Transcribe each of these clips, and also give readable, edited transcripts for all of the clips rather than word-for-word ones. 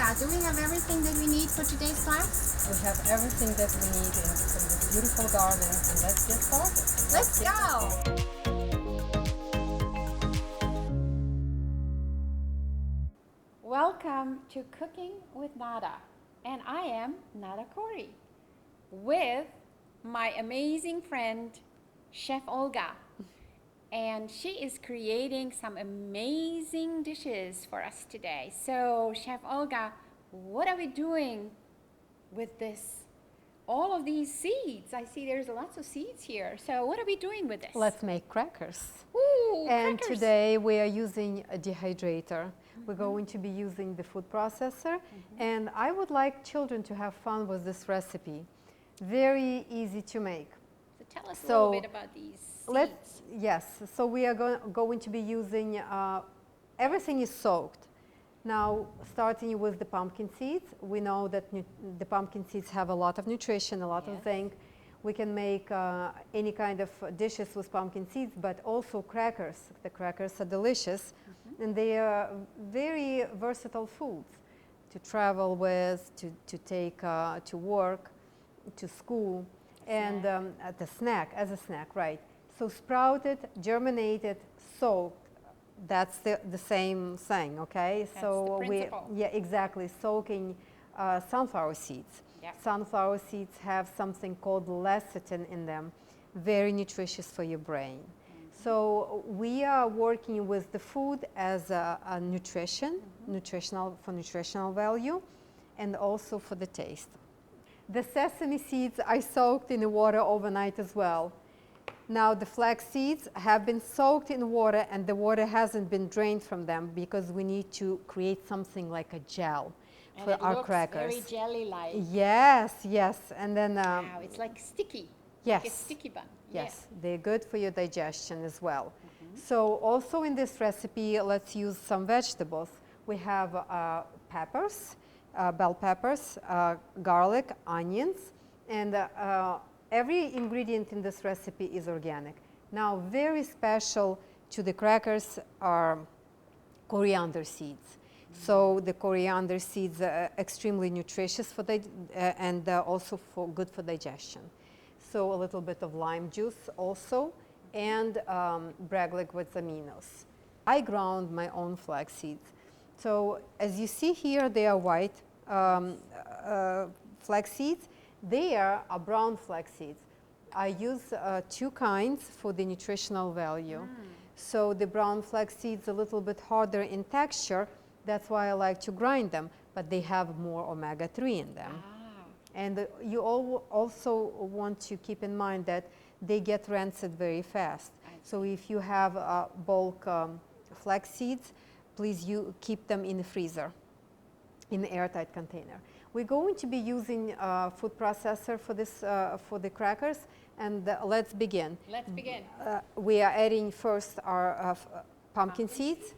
Olga, do we have everything that we need for today's class? We have everything that we need in this beautiful garden, and let's get started. Let's go! Welcome to Cooking with Nada, and I am Nada Cory with my amazing friend, Chef Olga. And she is creating some amazing dishes for us today. So, Chef Olga, what are we doing with this? All of these seeds. I see there's lots of seeds here. So, what are we doing with this? Let's make crackers. Ooh, and crackers. Today we are using a dehydrator. We're going to be using the food processor. And I would like children to have fun with this recipe. Very easy to make. So tell us a little bit about these seeds. Yes, so we are going to be using, everything is soaked. Now, starting with the pumpkin seeds, we know that the pumpkin seeds have a lot of nutrition, a lot of zinc. We can make any kind of dishes with pumpkin seeds, but also crackers. The crackers are delicious, and they are very versatile foods to travel with, to take to work, to school, and as a snack, right. So sprouted, germinated, soaked, that's the same thing, okay? That's the principle. Exactly, soaking sunflower seeds. Yep. Sunflower seeds have something called lecithin in them, very nutritious for your brain. So we are working with the food as a nutritional value, and also for the taste. The sesame seeds I soaked in the water overnight as well. Now the flax seeds have been soaked in water, and the water hasn't been drained from them because we need to create something like a gel for our crackers. Very jelly-like. Yes, and then Wow, it's like sticky. yes, like a sticky bun. yes, they're good for your digestion as well. So also in this recipe, let's use some vegetables. We have peppers, bell peppers, garlic, onions, and every ingredient in this recipe is organic. Now, very special to the crackers are coriander seeds. So the coriander seeds are extremely nutritious for and also good for digestion. So a little bit of lime juice also, and Bragg liquid aminos. I ground my own flax seeds. So as you see here, they are white flax seeds. They are brown flax seeds. I use two kinds for the nutritional value. So the brown flax seeds are a little bit harder in texture. That's why I like to grind them, but they have more omega-3 in them. And you also want to keep in mind that they get rancid very fast. So if you have bulk flax seeds, please keep them in the freezer, in an airtight container. We're going to be using a food processor for this, for the crackers, and let's begin. Let's begin. We are adding first our pumpkin seeds.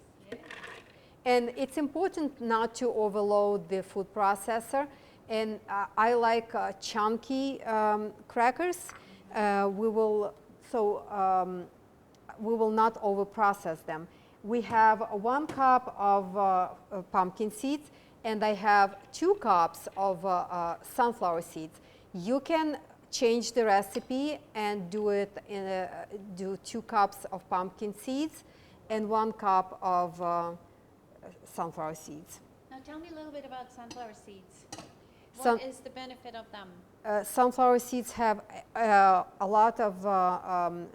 And it's important not to overload the food processor. And I like chunky crackers. We will not overprocess them. We have 1 cup of pumpkin seeds, and I have 2 cups of sunflower seeds. You can change the recipe and do 2 cups of pumpkin seeds and 1 cup of sunflower seeds. Now tell me a little bit about sunflower seeds. What is the benefit of them? Sunflower seeds have a lot of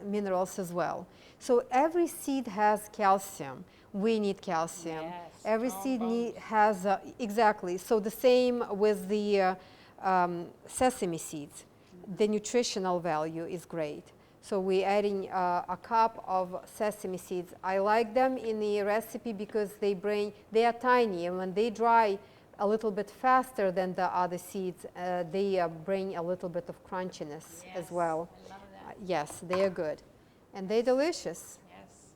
minerals as well. So every seed has calcium. We need calcium. Yes, every seed has, exactly. So the same with the sesame seeds. The nutritional value is great. So we're adding a cup of sesame seeds. I like them in the recipe because they are tiny, and when they dry a little bit faster than the other seeds, they bring a little bit of crunchiness as well. I love that. Yes, they are good. And they're delicious. Yes,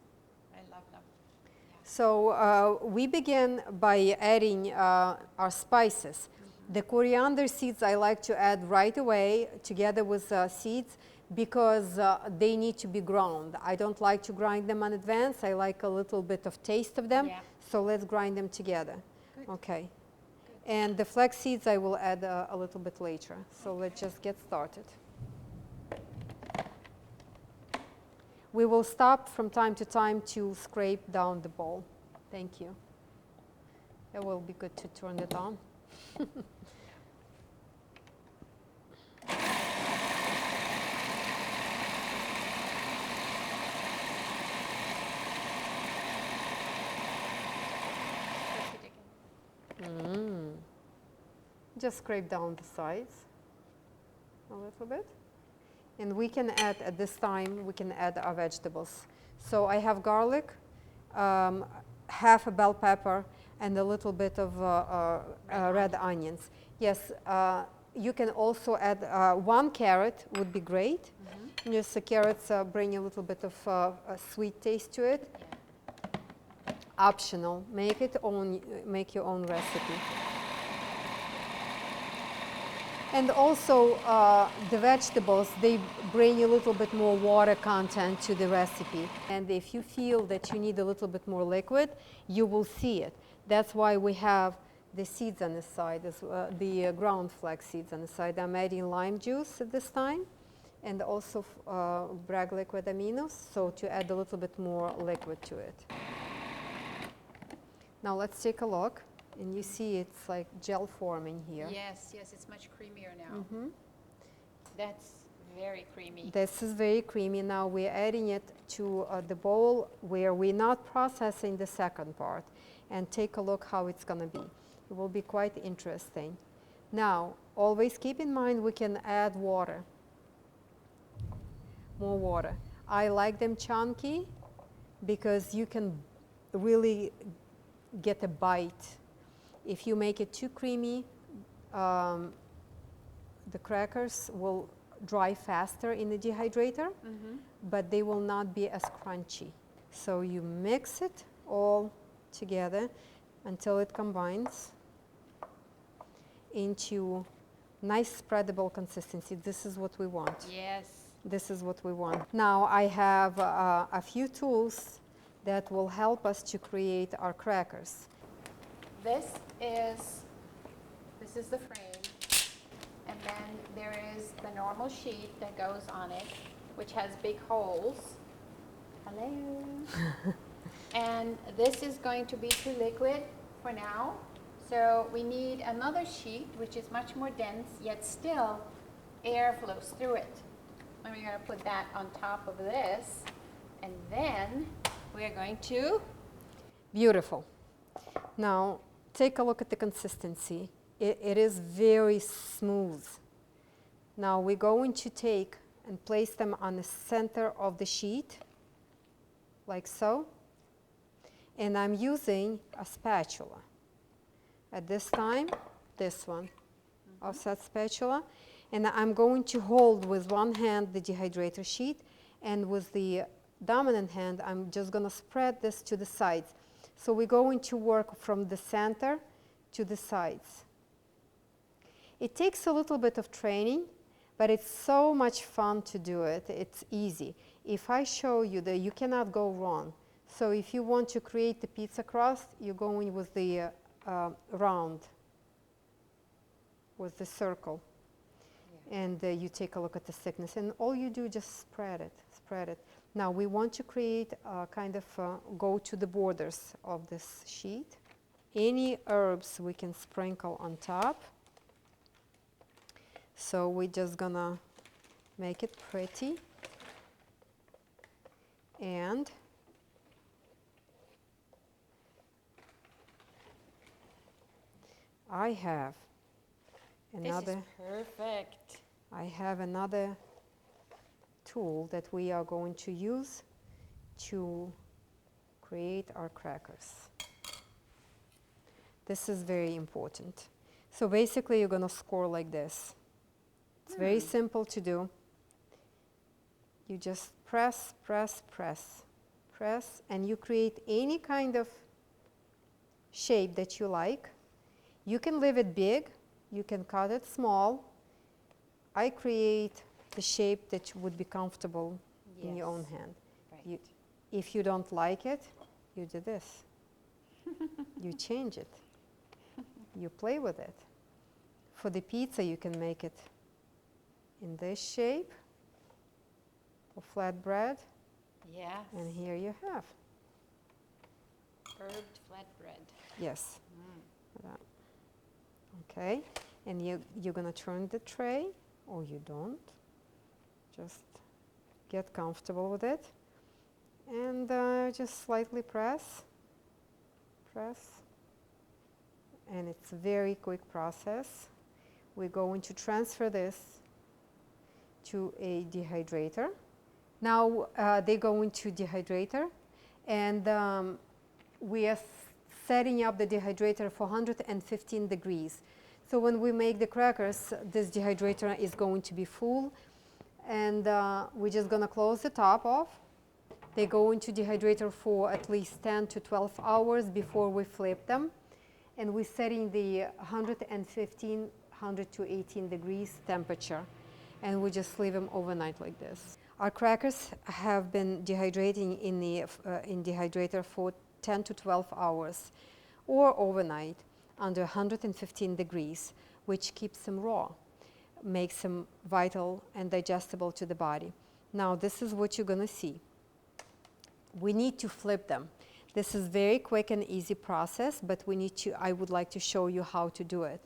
I love them. Yeah. So we begin by adding our spices. The coriander seeds I like to add right away together with seeds because they need to be ground. I don't like to grind them in advance. I like a little bit of taste of them. Yeah. So let's grind them together. Good. Okay. And the flax seeds I will add a little bit later. So let's just get started. We will stop from time to time to scrape down the bowl. Thank you. It will be good to turn it on. Just scrape down the sides a little bit. And we can add, at this time, we can add our vegetables. So I have garlic, half a bell pepper, and a little bit of red onions. Yes, you can also add 1 carrot would be great. Yes, the carrots bring a little bit of a sweet taste to it. Yeah. Optional. Make your own recipe. And also the vegetables, they bring a little bit more water content to the recipe. And if you feel that you need a little bit more liquid, you will see it. That's why we have the seeds on the side, the ground flax seeds on the side. I'm adding lime juice at this time, and also Bragg liquid aminos, so to add a little bit more liquid to it. Now let's take a look. And you see it's like gel forming here. Yes, yes, it's much creamier now. That's very creamy. This is very creamy. Now we're adding it to the bowl where we're not processing the second part. And take a look how it's going to be. It will be quite interesting. Now, always keep in mind we can add water. More water. I like them chunky because you can really get a bite. If you make it too creamy, the crackers will dry faster in the dehydrator, but they will not be as crunchy. So you mix it all together until it combines into nice spreadable consistency. This is what we want. Yes. This is what we want. Now I have a few tools that will help us to create our crackers. This is the frame, and then there is the normal sheet that goes on it, which has big holes. Hello. And this is going to be too liquid for now, so we need another sheet which is much more dense, yet still air flows through it. And we're going to put that on top of this, and then we're going to... Beautiful. Now, take a look at the consistency. It is very smooth. Now we're going to take and place them on the center of the sheet, like so. And I'm using a spatula. At this time, this one, offset spatula. And I'm going to hold with one hand the dehydrator sheet, and with the dominant hand, I'm just going to spread this to the sides. So we're going to work from the center to the sides. It takes a little bit of training, but it's so much fun to do it. It's easy. If I show you that, you cannot go wrong. So if you want to create the pizza crust, you're going with the round, with the circle. Yeah. And you take a look at the thickness. And all you do, just spread it, spread it. Now we want to create kind of go to the borders of this sheet. Any herbs we can sprinkle on top. So we're just gonna make it pretty. And I have another. This is perfect. I have another tool that we are going to use to create our crackers. This is very important. So basically you're going to score like this. It's very simple to do. You just press, press, press, press, and you create any kind of shape that you like. You can leave it big, you can cut it small. I create the shape that would be comfortable in your own hand. Right. If you don't like it, you do this. You change it. you play with it. For the pizza, you can make it in this shape, or flat bread, Yes. and here you have. Herbed flatbread. Yes. Okay, and you're gonna turn the tray, or you don't. Just get comfortable with it, and just slightly press, and it's a very quick process. We're going to transfer this to a dehydrator. Now they go into dehydrator, and we are setting up the dehydrator for 115 degrees. So when we make the crackers, this dehydrator is going to be full, and we're just gonna close the top off. They go into dehydrator for at least 10 to 12 hours before we flip them, and we're setting the 115, 100 to 18 degrees temperature, and we just leave them overnight like this. Our crackers have been dehydrating in the dehydrator for 10 to 12 hours or overnight under 115 degrees, which keeps them raw, makes them vital and digestible to the body. Now this is what you're gonna see. We need to flip them. This is very quick and easy process, but I would like to show you how to do it.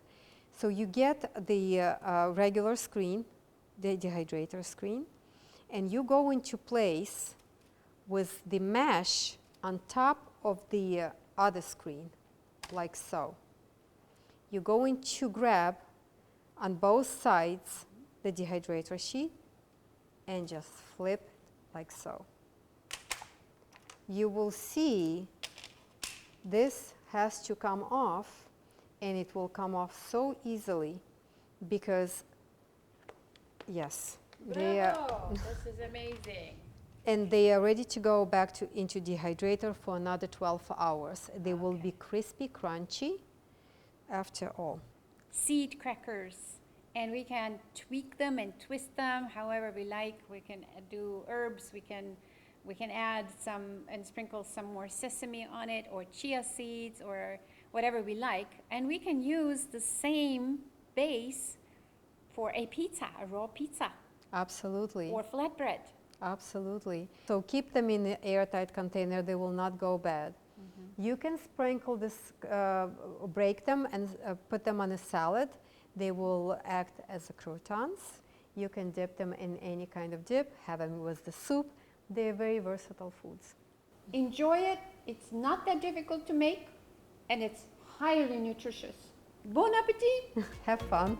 So you get the regular screen, the dehydrator screen, and you go into place with the mesh on top of the other screen, like so. You're going to grab on both sides the dehydrator sheet and just flip it like so. You will see this has to come off, and it will come off so easily because, yes, Bravo! This is amazing. and they are ready to go back into dehydrator for another 12 hours. They will be crispy, crunchy after all. Seed crackers, and we can tweak them and twist them however we like. We can do herbs, we can add some and sprinkle some more sesame on it, or chia seeds, or whatever we like, and we can use the same base for a pizza, a raw pizza. Absolutely. Or flatbread. Absolutely. So keep them in an airtight container. They will not go bad. Mm-hmm. You can sprinkle this, break them and put them on a salad. They will act as croutons. You can dip them in any kind of dip, have them with the soup. They're very versatile foods. Enjoy it. It's not that difficult to make, and it's highly nutritious. Bon appetit! Have fun.